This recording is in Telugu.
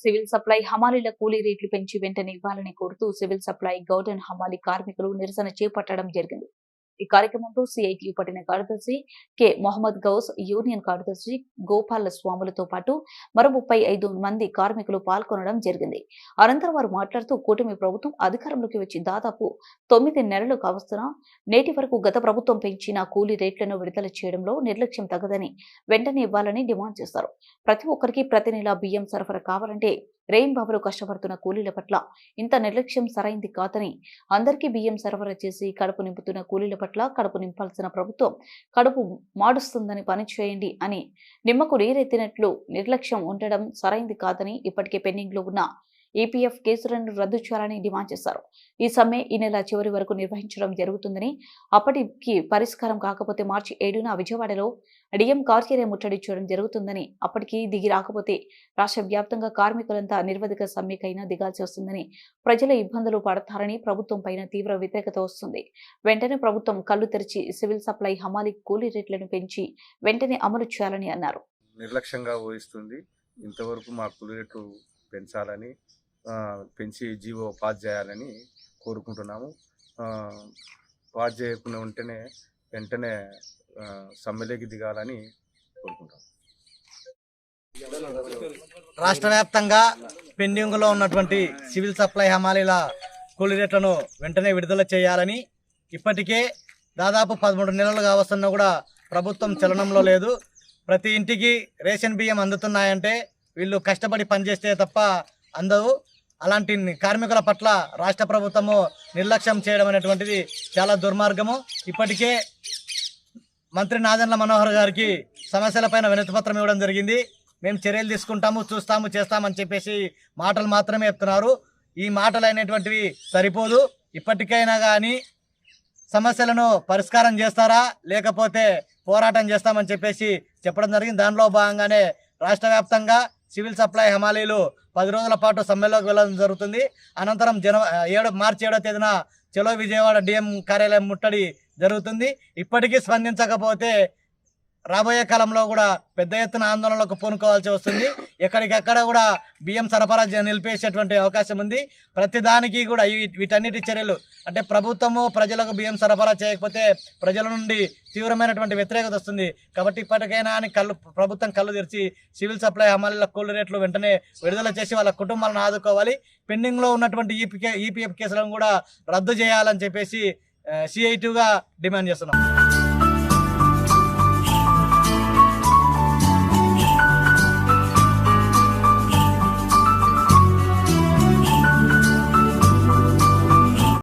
సివిల్ సప్లై హమాలీల కూలీ రేట్లు పెంచి వెంటనే ఇవ్వాలని కోరుతూ సివిల్ సప్లై గౌడెన్ హమాలీ కార్మికులు నిరసన చేపట్టడం జరిగింది. ఈ కార్యక్రమంలో సిఐటియు పట్టిన కార్యదర్శి కె మొహమ్మద్ గౌస్, యూనియన్ కార్యదర్శి గోపాల స్వాములతో పాటు మరో 35 మంది కార్మికులు పాల్గొనడం జరిగింది. అనంతరం వారు మాట్లాడుతూ కూటమి ప్రభుత్వం అధికారంలోకి వచ్చి దాదాపు 9 నెలలు కావస్తున్నా నేటి వరకు గత ప్రభుత్వం పెంచిన కూలీ రేట్లను విడుదల చేయడంలో నిర్లక్ష్యం తగదని వెంటనే ఇవ్వాలని డిమాండ్ చేశారు. ప్రతి ఒక్కరికి ప్రతి నెల బియ్యం సరఫరా కావాలంటే రేయింబాబులు కష్టపడుతున్న కూలీల పట్ల ఇంత నిర్లక్ష్యం సరైంది కాదని, అందరికీ బియ్యం సరఫరా చేసి కడుపు నింపుతున్న కూలీల పట్ల కడుపు నింపాల్సిన ప్రభుత్వం కడుపు మాడుస్తుందని పనిచేయండి అని నిమ్మకు నీరెత్తినట్లు నిర్లక్ష్యం ఉండడం సరైంది కాదని, ఇప్పటికే పెండింగ్ లో ఉన్న ఈపీఎఫ్ కేసులను రద్దు చేయాలని డిమాండ్ చేశారు. ఈ సమ్మె ఈ నెల చివరి వరకు నిర్వహించడం జరుగుతుందని, అప్పటికి పరిష్కారం కాకపోతే మార్చి 7న విజయవాడలో డిఎం కార్యాలయం ముట్టడి చేయడం జరుగుతుందని, అప్పటికి దిగి రాకపోతే రాష్ట్ర వ్యాప్తంగా కార్మికులంతా నిర్వధిక సమ్మెకైనా దిగాల్సి వస్తుందని, ప్రజల ఇబ్బందులు పడతారని ప్రభుత్వం పైన తీవ్ర వ్యతిరేకత వస్తుంది. వెంటనే ప్రభుత్వం కళ్లు తెరిచి సివిల్ సప్లై హమాలీ కూలీ రేట్లను పెంచి వెంటనే అమలు చేయాలని అన్నారు. నిర్లక్ష్యంగా ఊహిస్తుంది. ఇంతవరకు మా కూలీ రేట్లు పెంచాలని, పెంచి జీవో పాస్ చేయాలని కోరుకుంటున్నాము. పాస్ చేయకుండా వెంటనే సమ్మెలోకి దిగాలని కోరుకుంటాము. రాష్ట్ర వ్యాప్తంగా పెండింగ్లో ఉన్నటువంటి సివిల్ సప్లై హమాలీల కూలీ రేట్లను వెంటనే విడుదల చేయాలని, ఇప్పటికే దాదాపు 13 నెలలు కావస్తున్నా కూడా ప్రభుత్వం చలనంలో లేదు. ప్రతి ఇంటికి రేషన్ బియ్యం అందుతున్నాయంటే వీళ్ళు కష్టపడి పనిచేస్తే తప్ప అందవు. అలాంటి కార్మికుల పట్ల రాష్ట్ర ప్రభుత్వము నిర్లక్ష్యం చేయడం అనేటువంటిది చాలా దుర్మార్గము. ఇప్పటికే మంత్రి నాదెండ్ల మనోహర్ గారికి సమస్యలపైన వినతిపత్రం ఇవ్వడం జరిగింది. మేము చర్యలు తీసుకుంటాము, చూస్తాము, చేస్తామని చెప్పేసి మాటలు మాత్రమే చెప్తున్నారు. ఈ మాటలు అనేటువంటివి సరిపోదు. ఇప్పటికైనా కానీ సమస్యలను పరిష్కారం చేస్తారా, లేకపోతే పోరాటం చేస్తామని చెప్పేసి చెప్పడం జరిగింది. దానిలో భాగంగానే రాష్ట్ర వ్యాప్తంగా సివిల్ సప్లై హమాలీలు 10 రోజుల పాటు సమ్మెలోకి వెళ్ళడం జరుగుతుంది. అనంతరం మార్చి 7వ తేదీన చలో విజయవాడ డిఎం కార్యాలయం ముట్టడి జరుగుతుంది. ఇప్పటికీ స్పందించకపోతే రాబోయే కాలంలో కూడా పెద్ద ఎత్తున ఆందోళనలకు పూనుకోవాల్సి వస్తుంది. ఎక్కడికక్కడ కూడా బియ్యం సరఫరా నిలిపేసేటువంటి అవకాశం ఉంది. ప్రతిదానికి కూడా వీటన్నిటి చర్యలు అంటే ప్రభుత్వము ప్రజలకు బియ్యం సరఫరా చేయకపోతే ప్రజల నుండి తీవ్రమైనటువంటి వ్యతిరేకత వస్తుంది. కాబట్టి ఇప్పటికైనా ప్రభుత్వం కళ్ళు తెరిచి సివిల్ సప్లై హమాలీల కూలీ రేట్లు వెంటనే విడుదల చేసి వాళ్ళ కుటుంబాలను ఆదుకోవాలి. పెండింగ్లో ఉన్నటువంటి ఈపీఎఫ్ కేసులను కూడా రద్దు చేయాలని చెప్పేసి సిఐటిగా డిమాండ్ చేస్తున్నాం.